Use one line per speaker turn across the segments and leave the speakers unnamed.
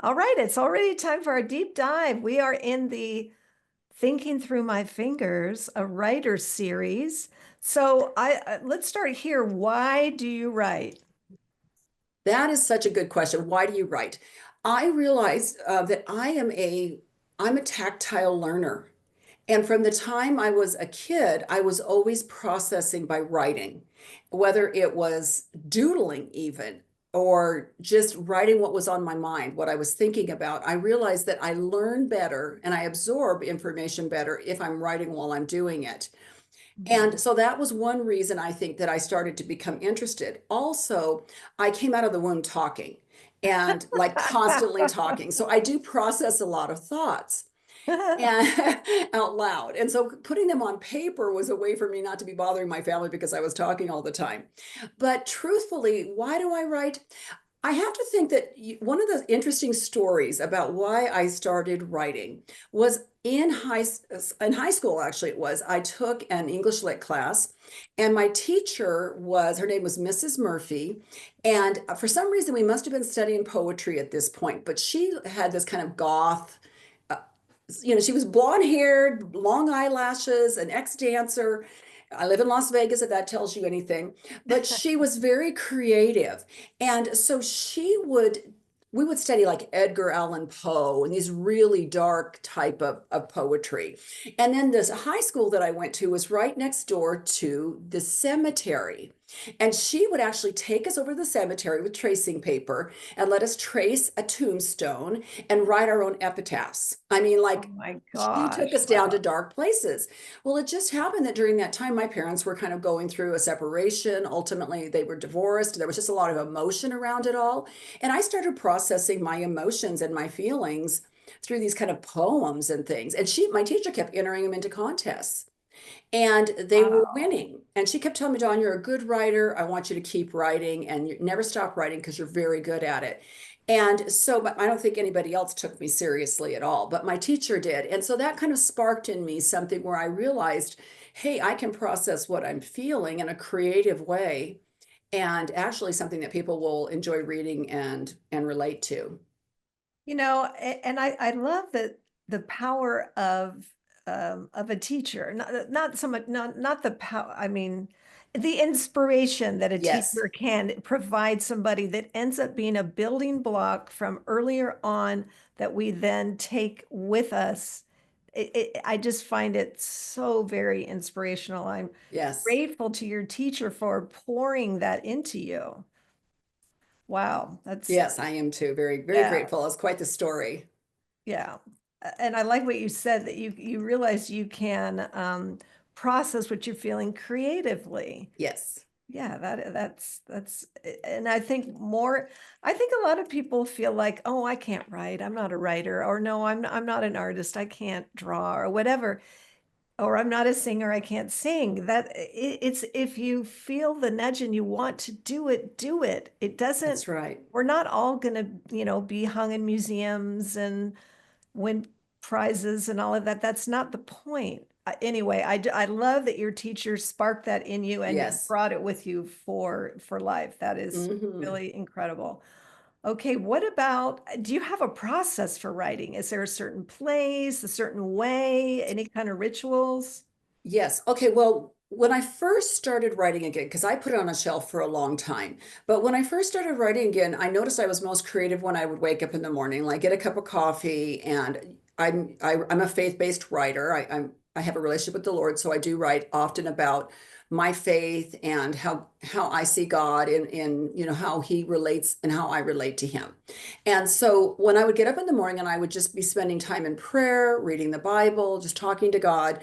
All right, it's already time for our deep dive. We are in the Thinking Through My Fingers, a writer series. So I let's start here. Why do you write?
That is such a good question. Why do you write? I realized that I'm a tactile learner. And from the time I was a kid, I was always processing by writing, whether it was doodling even, or just writing what was on my mind, what I was thinking about. I realized that I learn better and I absorb information better if I'm writing while I'm doing it.
Mhm.
And so that was one reason I think that I started to become interested. Also, I came out of the womb talking and like constantly talking. So I do process a lot of thoughts and out loud. And so putting them on paper was a way for me not to be bothering my family because I was talking all the time. But truthfully, why do I write? I have to think that one of the interesting stories about why I started writing was in high school. Actually, it was I took an English lit class, and my teacher was her name was Mrs. Murphy, and for some reason we must have been studying poetry at this point. But she had this kind of goth. uh, she was blonde haired, long eyelashes, an ex dancer. I live in Las Vegas, if that tells you anything. But she was very creative. And so we would study like Edgar Allan Poe and these really dark type of poetry. And then this high school that I went to was right next door to the cemetery. And she would actually take us over to the cemetery with tracing paper and let us trace a tombstone and write our own epitaphs. I mean,
Oh
like,
my
she took
gosh.
us down to
Wow.
dark places. Well, it just happened that during that time, my parents were kind of going through a separation. Ultimately, they were divorced. There was just a lot of emotion around it all. And I started processing my emotions and my feelings through these kind of poems and things. And my teacher kept entering them into contests and they were
Wow.
winning. And she kept telling me, Dawn, you're a good writer. I want you to keep writing and you never stop writing because you're very good at it. And so, but I don't think anybody else took me seriously at all, but my teacher did. And so that kind of sparked in me something where I realized, hey, I can process what I'm feeling in a creative way and actually something that people will enjoy reading and relate to.
And I love that the power of a teacher, not so much, not the power, I mean, the inspiration that a
Yes,
teacher can provide somebody that ends up being a building block from earlier on that we then take with us. I just find it so very inspirational. I'm
yes,
grateful to your teacher for pouring that into you. Wow, that's
yes, I am too. Very, very
yeah.
grateful. It's quite the story.
Yeah. And I like what you said that you realize you can process what you're feeling creatively.
Yes,
Yeah, that's and I think a lot of people feel like, oh, I can't write. I'm not a writer, or no, I'm not an artist. I can't draw or whatever. Or I'm not a singer, I can't sing. It's if you feel the nudge and you want to do it, do it. It doesn't,
that's right.
we're not all gonna, be hung in museums and win prizes and all of that. That's not the point. Anyway, I love that your teacher sparked that in you and you
Yes.
brought it with you for life. That is
Hmm.
really incredible. Okay, what about, do you have a process for writing? Is there a certain place, a certain way, any kind of rituals?
Yes. Okay. Well, when I first started writing again, because I put it on a shelf for a long time, but when I first started writing again, I noticed I was most creative when I would wake up in the morning, like get a cup of coffee, and I'm a faith-based writer. I have a relationship with the Lord, so I do write often about my faith and how I see God in how He relates and how I relate to Him. And so when I would get up in the morning and I would just be spending time in prayer, reading the Bible, just talking to God,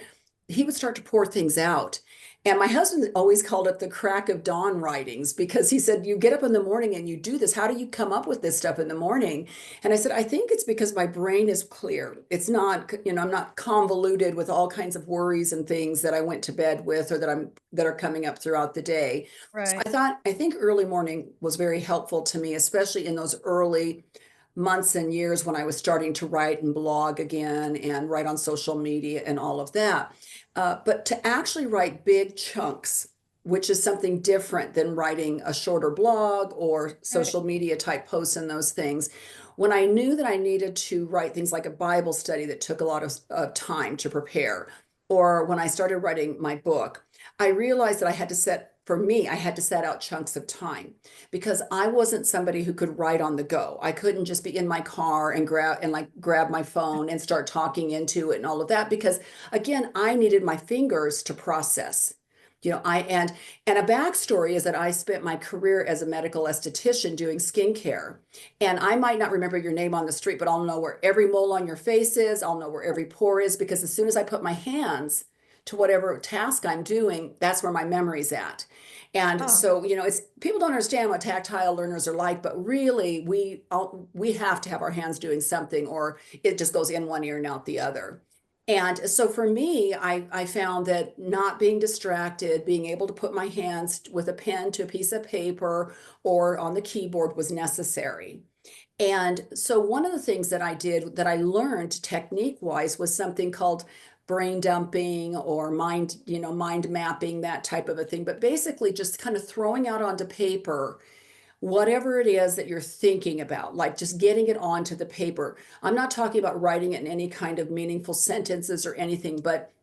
he would start to pour things out. And my husband always called it the crack of dawn writings because he said, you get up in the morning and you do this. How do you come up with this stuff in the morning? And I said, I think it's because my brain is clear. It's not, I'm not convoluted with all kinds of worries and things that I went to bed with or that are coming up throughout the day. So
Right.
I think early morning was very helpful to me, especially in those early months and years when I was starting to write and blog again and write on social media and all of that. But to actually write big chunks, which is something different than writing a shorter blog or
Right.
social media type posts and those things, when I knew that I needed to write things like a Bible study that took a lot of time to prepare, or when I started writing my book, I realized that for me, I had to set out chunks of time because I wasn't somebody who could write on the go. I couldn't just be in my car and grab my phone and start talking into it and all of that because again, I needed my fingers to process. And a backstory is that I spent my career as a medical esthetician doing skincare. And I might not remember your name on the street, but I'll know where every mole on your face is. I'll know where every pore is because as soon as I put my hands to whatever task I'm doing, that's where my memory's at. And
Oh,
so, it's people don't understand what tactile learners are like, but really we have to have our hands doing something or it just goes in one ear and out the other. And so for me, I found that not being distracted, being able to put my hands with a pen to a piece of paper or on the keyboard was necessary. And so one of the things that I did that I learned technique wise was something called brain dumping or mind mapping, that type of a thing. But basically just kind of throwing out onto paper whatever it is that you're thinking about, like just getting it onto the paper. I'm not talking about writing it in any kind of meaningful sentences or anything, but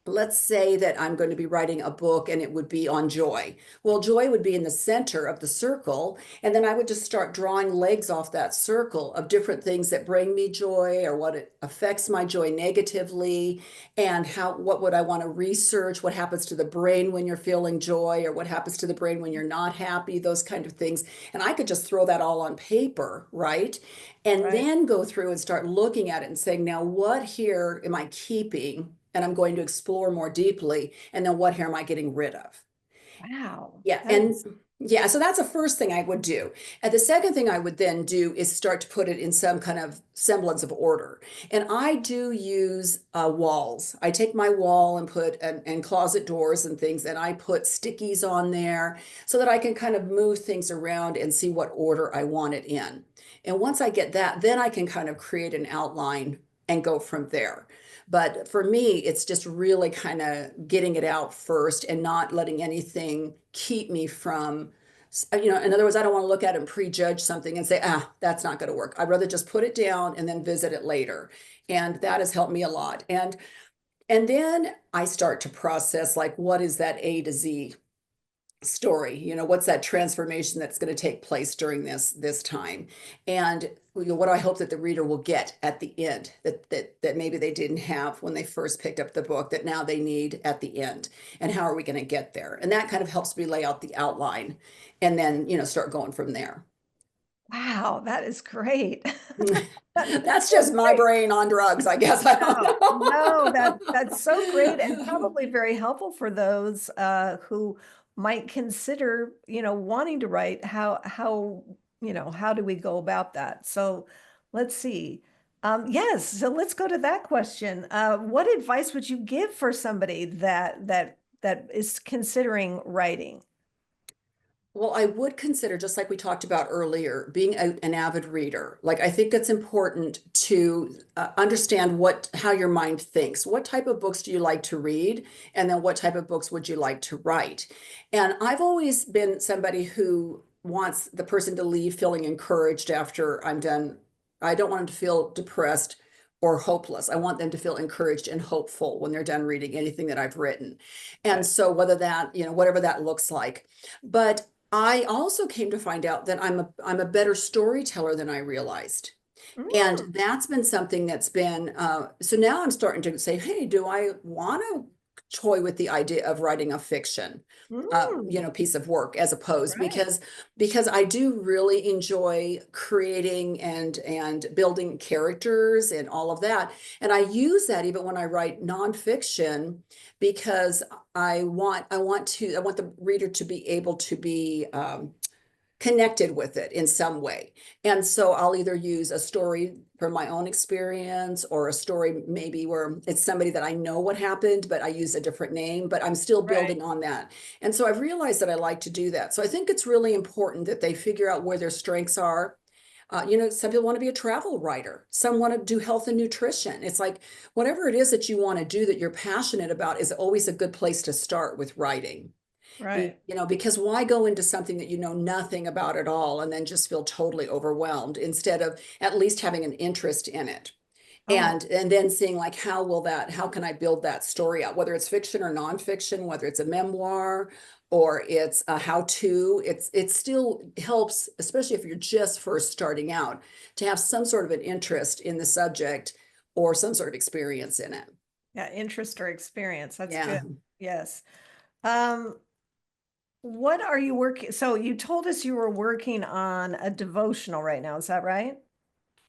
let's say that I'm going to be writing a book and it would be on joy. Well, joy would be in the center of the circle. And then I would just start drawing legs off that circle of different things that bring me joy or what it affects my joy negatively. And what would I want to research? What happens to the brain when you're feeling joy or what happens to the brain when you're not happy? Those kind of things. And I could just throw that all on paper, right? And
right.
then go through and start looking at it and saying, now what here am I keeping? And I'm going to explore more deeply. And then what hair am I getting rid of?
Wow.
Yeah.
That
And
is,
yeah, so that's the first thing I would do. And the second thing I would then do is start to put it in some kind of semblance of order. And I do use walls. I take my wall and and closet doors and things, and I put stickies on there so that I can kind of move things around and see what order I want it in. And once I get that, then I can kind of create an outline and go from there. But for me, it's just really kind of getting it out first and not letting anything keep me from, in other words, I don't want to look at it and prejudge something and say, that's not going to work. I'd rather just put it down and then visit it later. And that has helped me a lot. And then I start to process like, what is that A to Z story? What's that transformation that's going to take place during this time? And what do I hope that the reader will get at the end that maybe they didn't have when they first picked up the book that now they need at the end? And how are we going to get there? And that kind of helps me lay out the outline and then start going from there.
wow, that is great. That's
That's
so
just my
great.
brain on drugs, I guess. I don't
No, no, that's so great and
know.
probably very helpful for those who might consider, wanting to write. How do we go about that? So let's see. Yes, so let's go to that question. What advice would you give for somebody that is considering writing?
Well, I would consider, just like we talked about earlier, being an avid reader. Like, I think it's important to understand how your mind thinks. What type of books do you like to read? And then what type of books would you like to write? And I've always been somebody who wants the person to leave feeling encouraged after I'm done. I don't want them to feel depressed or hopeless. I want them to feel encouraged and hopeful when they're done reading anything that I've written. And
Right.
so, whether that, whatever that looks like. But I also came to find out that I'm a better storyteller than I realized. And
Mm,
that's been something that's been so now I'm starting to say, hey, do I want to toy with the idea of writing a fiction
mm,
piece of work as opposed
right,
because I do really enjoy creating and building characters and all of that. And I use that even when I write nonfiction because I want the reader to be able to be connected with it in some way. And so I'll either use a story from my own experience or a story maybe where it's somebody that I know what happened, but I use a different name, but I'm still
right.
building on that. And so I've realized that I like to do that. So I think it's really important that they figure out where their strengths are. Some people want to be a travel writer. Some want to do health and nutrition. It's like whatever it is that you want to do that you're passionate about is always a good place to start with writing.
Right.
Because why go into something that you know nothing about at all and then just feel totally overwhelmed instead of at least having an interest in it?
Oh,
And then seeing like how can I build that story out, whether it's fiction or nonfiction, whether it's a memoir or it's a how-to, it still helps, especially if you're just first starting out, to have some sort of an interest in the subject or some sort of experience in it.
yeah, interest or experience. That's good.
Yeah.
Yes. Um, what are you working? So you told us you were working on a devotional right now. Is that right?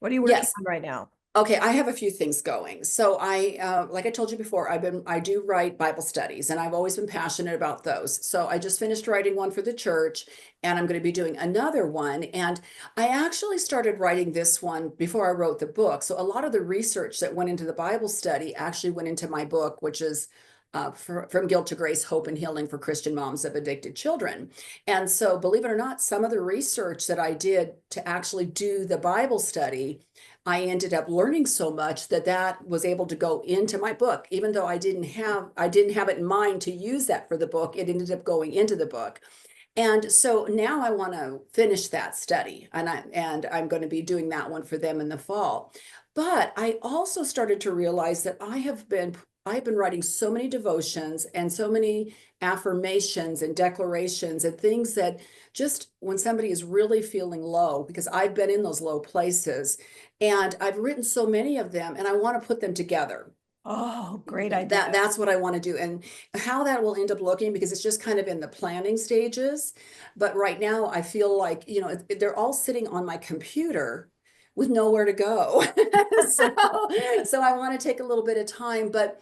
What are you working
Yes.
on right now?
Okay, I have a few things going. So like I told you before, I do write Bible studies, and I've always been passionate about those. So I just finished writing one for the church, and I'm going to be doing another one. And I actually started writing this one before I wrote the book. So a lot of the research that went into the Bible study actually went into my book, which is From Guilt to Grace, Hope and Healing for Christian Moms of Addicted Children. And so, believe it or not, some of the research that I did to actually do the Bible study, I ended up learning so much that that was able to go into my book. Even though I didn't have it in mind to use that for the book, it ended up going into the book. And so now I want to finish that study, and I'm going to be doing that one for them in the fall. But I also started to realize that I've been writing so many devotions and so many affirmations and declarations and things that just when somebody is really feeling low, because I've been in those low places, and I've written so many of them, and I want to put them together.
Oh, great
That
idea.
that's what I want to do, and how that will end up looking, because it's just kind of in the planning stages. But right now I feel like, they're all sitting on my computer with nowhere to go. so so I want to take a little bit of time, and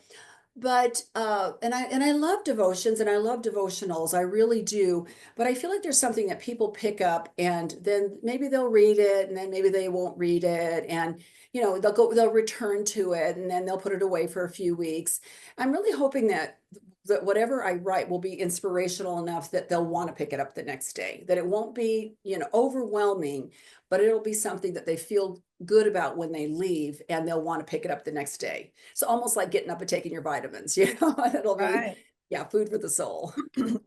I love devotions and I love devotionals, I really do. But I feel like there's something that people pick up, and then maybe they'll read it and then maybe they won't read it, and they'll return to it and then they'll put it away for a few weeks. I'm really hoping that whatever I write will be inspirational enough that they'll want to pick it up the next day, that it won't be, overwhelming, but it'll be something that they feel good about when they leave, and they'll want to pick it up the next day. So almost like getting up and taking your vitamins, it'll be,
Right.
yeah, food for the soul.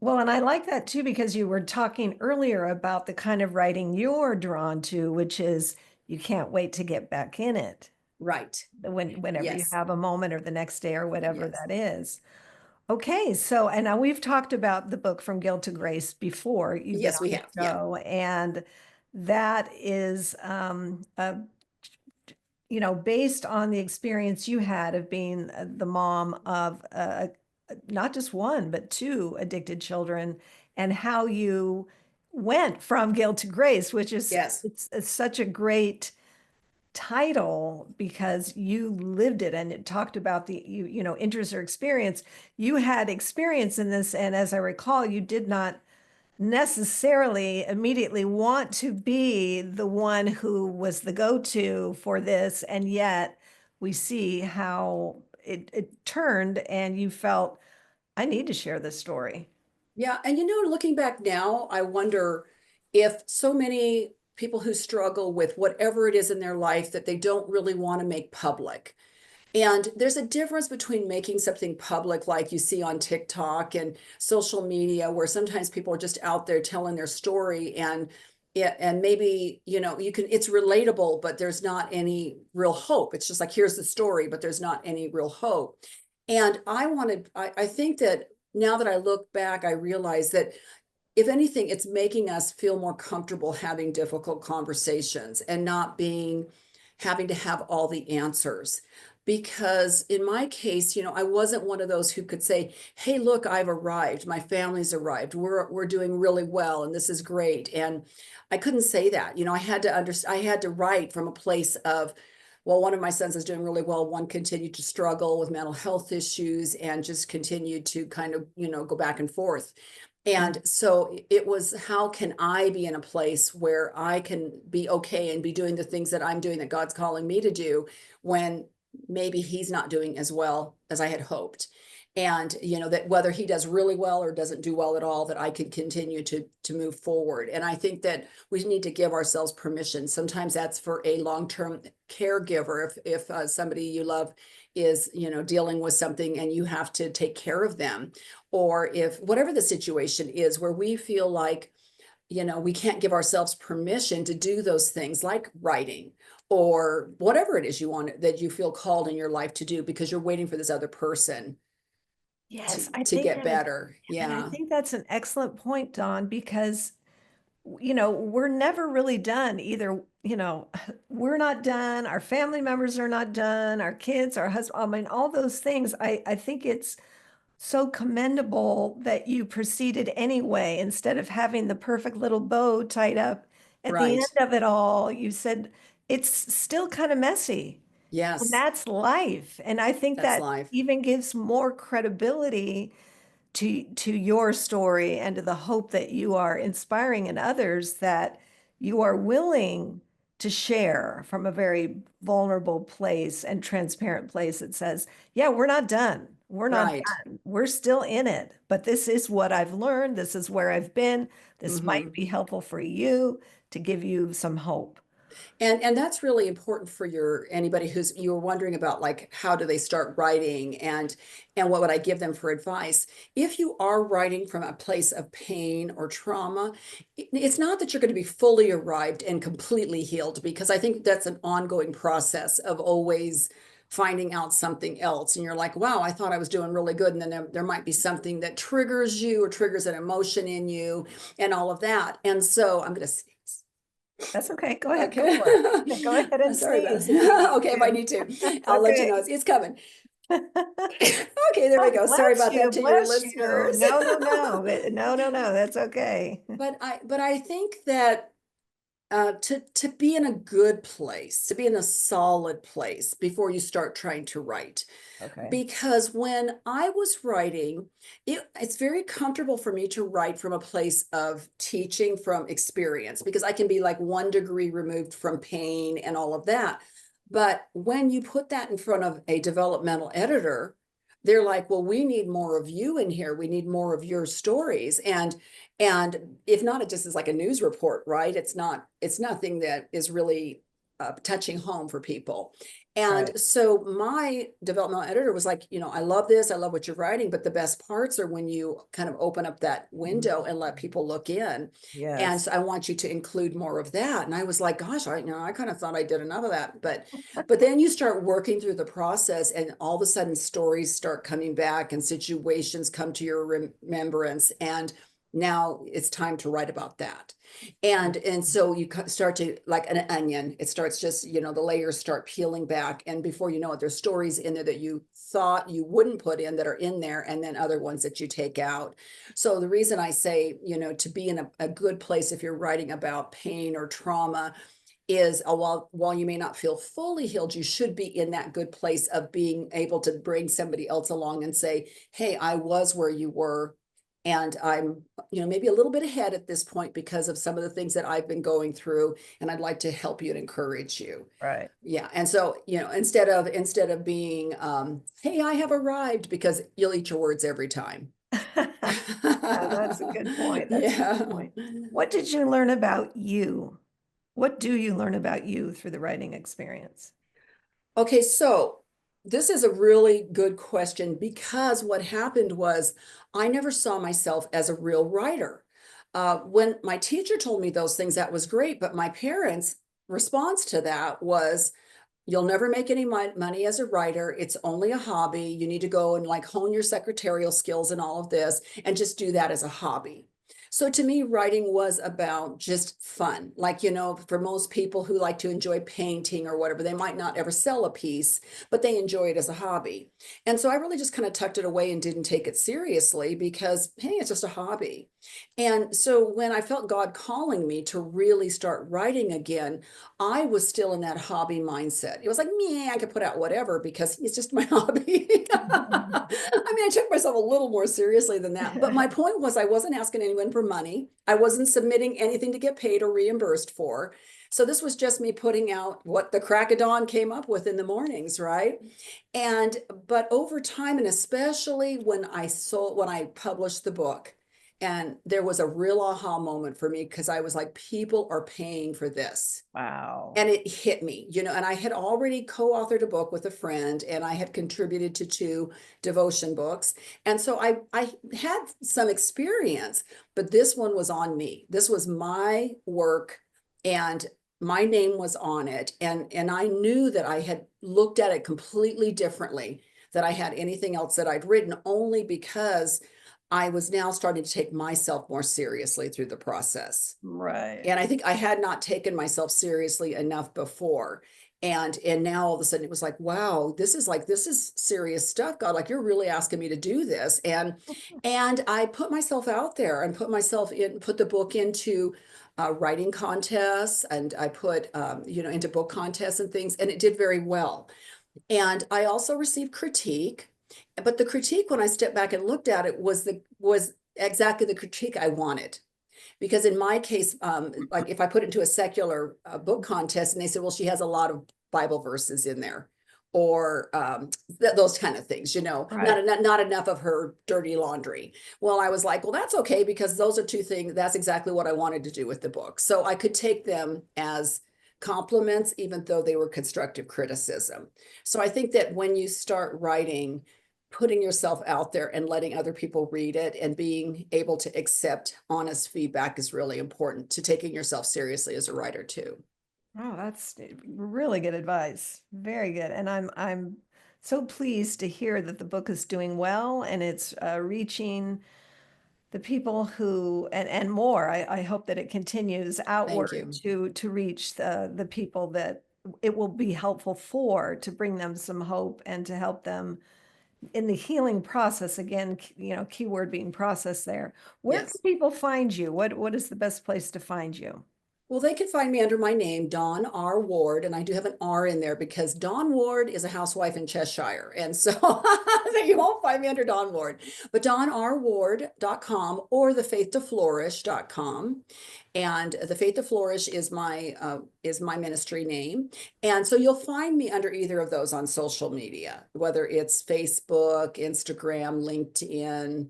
Well, and I like that too, because you were talking earlier about the kind of writing you're drawn to, which is you can't wait to get back in it
Right.
whenever you
Yes.
have a moment or the next day or whatever
Yes.
that is. Okay, so and now we've talked about the book From Guilt to Grace before you've been
Yes,
on
we
the
have. Yeah.
show, and that is based on the experience you had of being the mom of not just one, but two addicted children, and how you went from guilt to grace, which is
Yes.
it's such a great title because you lived it and it talked about interest or experience. You had experience in this, and as I recall, you did not necessarily immediately want to be the one who was the go-to for this, and yet we see how it turned and you felt, I need to share this story.
Yeah. And looking back now, I wonder if so many people who struggle with whatever it is in their life that they don't really want to make public. And there's a difference between making something public, like you see on TikTok and social media, where sometimes people are just out there telling their story, and maybe, it's relatable, but there's not any real hope. It's just like, here's the story, but there's not any real hope. And I think that now that I look back, I realize that if anything, it's making us feel more comfortable having difficult conversations and not having to have all the answers. Because in my case, I wasn't one of those who could say, "Hey, look, I've arrived. My family's arrived. We're doing really well, and this is great." And I couldn't say that. I had to write from a place of, well, one of my sons is doing really well. One continued to struggle with mental health issues and just continued to kind of, go back and forth.
Mm.
And so it was, how can I be in a place where I can be okay and be doing the things that I'm doing that God's calling me to do, when maybe he's not doing as well as I had hoped. and that whether he does really well or doesn't do well at all, that I could continue to move forward. And I think that we need to give ourselves permission. Sometimes that's for a long-term caregiver. If somebody you love is dealing with something and you have to take care of them, or if whatever the situation is where we feel like we can't give ourselves permission to do those things like writing or whatever it is you want, that you feel called in your life to do, because you're waiting for this other person
Yes,
to get better.
and I
Yeah.
think that's an excellent point, Dawn, because we're never really done either. We're not done, our family members are not done, our kids, our husband, I mean, all those things. I think it's so commendable that you proceeded anyway, instead of having the perfect little bow tied up at the end
Right.
of it all. You said it's still kind of messy, and
Yes,
that's life. And I think
that's
that
life.
even gives more credibility to your story and to the hope that you are inspiring in others, that you are willing to share from a very vulnerable place and transparent place that says, yeah, we're not done. We're not
Right.
done. We're still in it. But this is what I've learned. This is where I've been. This might
Hmm.
be helpful for you, to give you some hope.
And that's really important for your anybody who's you're wondering about, like, how do they start writing, and what would I give them for advice. If you are writing from a place of pain or trauma, it's not that you're going to be fully arrived and completely healed, because I think that's an ongoing process of always finding out something else, and you're like, wow, I thought I was doing really good, and then there might be something that triggers you or triggers an emotion in you and all of that. And so I'm going to
That's okay. Go ahead. Go
okay.
for it. Go ahead and
Sorry about
sneeze if you
that.
need
Okay, if I need to,
to.
I'll let you know.
Okay.
It's coming. Okay, there we
Oh,
go. Sorry
bless
about
you,
that to your
bless you.
listeners.
No, no, no, no, no, no. That's okay.
But I think that to be in a good place, to be in a solid place before you start trying to write.
Okay.
Because when I was writing, it's very comfortable for me to write from a place of teaching from experience, because I can be like 1 degree removed from pain and all of that. But when you put that in front of a developmental editor, they're like, well, we need more of you in here. We need more of your stories. And if not, it just is like a news report, right? It's nothing that is really touching home for people.
Right.
And so my developmental editor was like, I love this. I love what you're writing, but the best parts are when you kind of open up that window and let people look in. And
Yes.
so I want you to include more of that. And I was like, gosh, I kind of thought I did enough of that. But then you start working through the process, and all of a sudden stories start coming back and situations come to your remembrance. And now it's time to write about that. And so you start to, like an onion, it starts just, the layers start peeling back, and before you know it, there's stories in there that you thought you wouldn't put in that are in there, and then other ones that you take out. So the reason I say, to be in a good place if you're writing about pain or trauma is, while you may not feel fully healed, you should be in that good place of being able to bring somebody else along and say, hey, I was where you were, and I'm, maybe a little bit ahead at this point because of some of the things that I've been going through, and I'd like to help you and encourage you.
Right.
Yeah. And so, instead of being, hey, I have arrived, because you'll eat your words every time.
Yeah, that's a good point. That's a good
Yeah.
point. What did you learn about you? What do you learn about you through the writing experience?
Okay, so this is a really good question, because what happened was I never saw myself as a real writer. When my teacher told me those things, that was great, but my parents' response to that was, you'll never make any money as a writer. It's only a hobby. You need to go and like hone your secretarial skills and all of this, and just do that as a hobby. So to me, writing was about just fun. Like, for most people who like to enjoy painting or whatever, they might not ever sell a piece, but they enjoy it as a hobby. And so I really just kind of tucked it away and didn't take it seriously, because, hey, it's just a hobby. And so when I felt God calling me to really start writing again, I was still in that hobby mindset. It was like, me, I could put out whatever because it's just my hobby. I mean, I took myself a little more seriously than that. But my point was, I wasn't asking anyone for money. I wasn't submitting anything to get paid or reimbursed for. So this was just me putting out what the crack of dawn came up with in the mornings, right? And but over time, and especially when I published the book, and there was a real aha moment for me because I was like, people are paying for this.
Wow.
And it hit me, and I had already co-authored a book with a friend, and I had contributed to two devotion books. And so I had some experience, but this one was on me. This was my work, and my name was on it. And I knew that I had looked at it completely differently than I had anything else that I'd written, only because I was now starting to take myself more seriously through the process.
Right.
And I think I had not taken myself seriously enough before. And now all of a sudden it was like, wow, this is serious stuff, God. Like, you're really asking me to do this. And I put myself out there and put the book into writing contests, and I put into book contests and things, and it did very well. And I also received critique, but the critique, when I stepped back and looked at it, was exactly the critique I wanted. Because in my case, like if I put it into a secular book contest and they said, well, she has a lot of Bible verses in there, or those kind of things,
Right.
not enough of her dirty laundry. Well, I was like, well, that's okay, because those are two things. That's exactly what I wanted to do with the book. So I could take them as compliments, even though they were constructive criticism. So I think that when you start writing, putting yourself out there and letting other people read it and being able to accept honest feedback is really important to taking yourself seriously as a writer too.
Oh, that's really good advice. Very good. And I'm so pleased to hear that the book is doing well and it's reaching the people who and more. I hope that it continues
Thank
outward
you.
to reach the people that it will be helpful for, to bring them some hope and to help them in the healing process. Again, keyword being process there. Where can
Yes.
people find you? What is the best place to find you?
Well, they can find me under my name, Dawn R. Ward, and I do have an R in there because Dawn Ward is a housewife in Cheshire. And so you won't find me under Dawn Ward, but dawnrward.com or thefaithtoflourish.com. And the Faith to Flourish is my ministry name. And so you'll find me under either of those on social media, whether it's Facebook, Instagram, LinkedIn.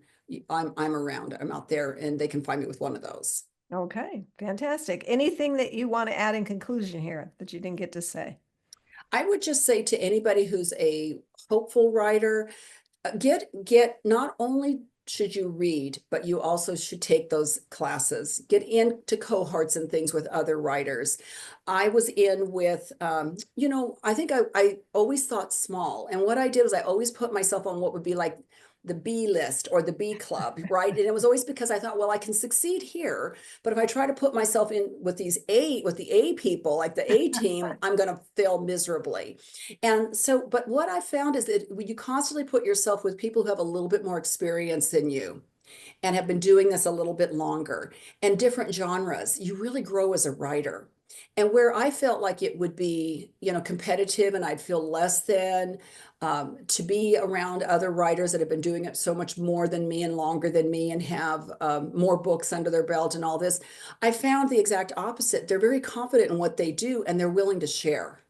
I'm around. I'm out there, and they can find me with one of those.
Okay, fantastic. Anything that you want to add in conclusion here that you didn't get to say?
I would just say to anybody who's a hopeful writer, get not only should you read, but you also should take those classes. Get into cohorts and things with other writers. I was in with, I think I always thought small. And what I did was I always put myself on what would be like the B list or the B club, right? And it was always because I thought, well, I can succeed here, but if I try to put myself in with the A people, like the A team, I'm going to fail miserably. And so, but what I found is that when you constantly put yourself with people who have a little bit more experience than you and have been doing this a little bit longer and different genres, you really grow as a writer. And where I felt like it would be, competitive, and I'd feel less than, to be around other writers that have been doing it so much more than me and longer than me and have more books under their belt and all this, I found the exact opposite. They're very confident in what they do, and they're willing to share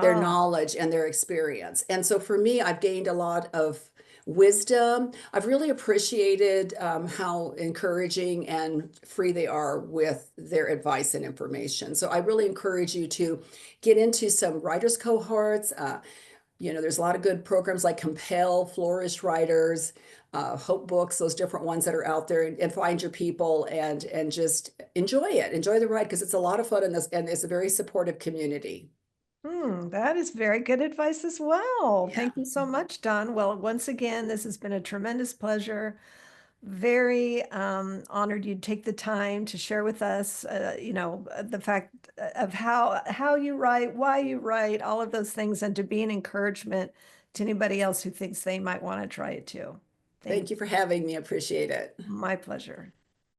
their
Oh,
knowledge and their experience. And so for me, I've gained a lot of wisdom. I've really appreciated how encouraging and free they are with their advice and information. So I really encourage you to get into some writers cohorts. There's a lot of good programs like Compel, Flourish Writers, Hope Books, those different ones that are out there, and find your people and just enjoy it. Enjoy the ride, because it's a lot of fun in this, and it's a very supportive community.
that is very good advice as well.
Yeah.
Thank you so much, Don. Well, once again, this has been a tremendous pleasure. Very honored you'd take the time to share with us, the fact of how you write, why you write, all of those things, and to be an encouragement to anybody else who thinks they might want to try it too. Thank
Thank
you.
you for having me. Appreciate it.
My pleasure.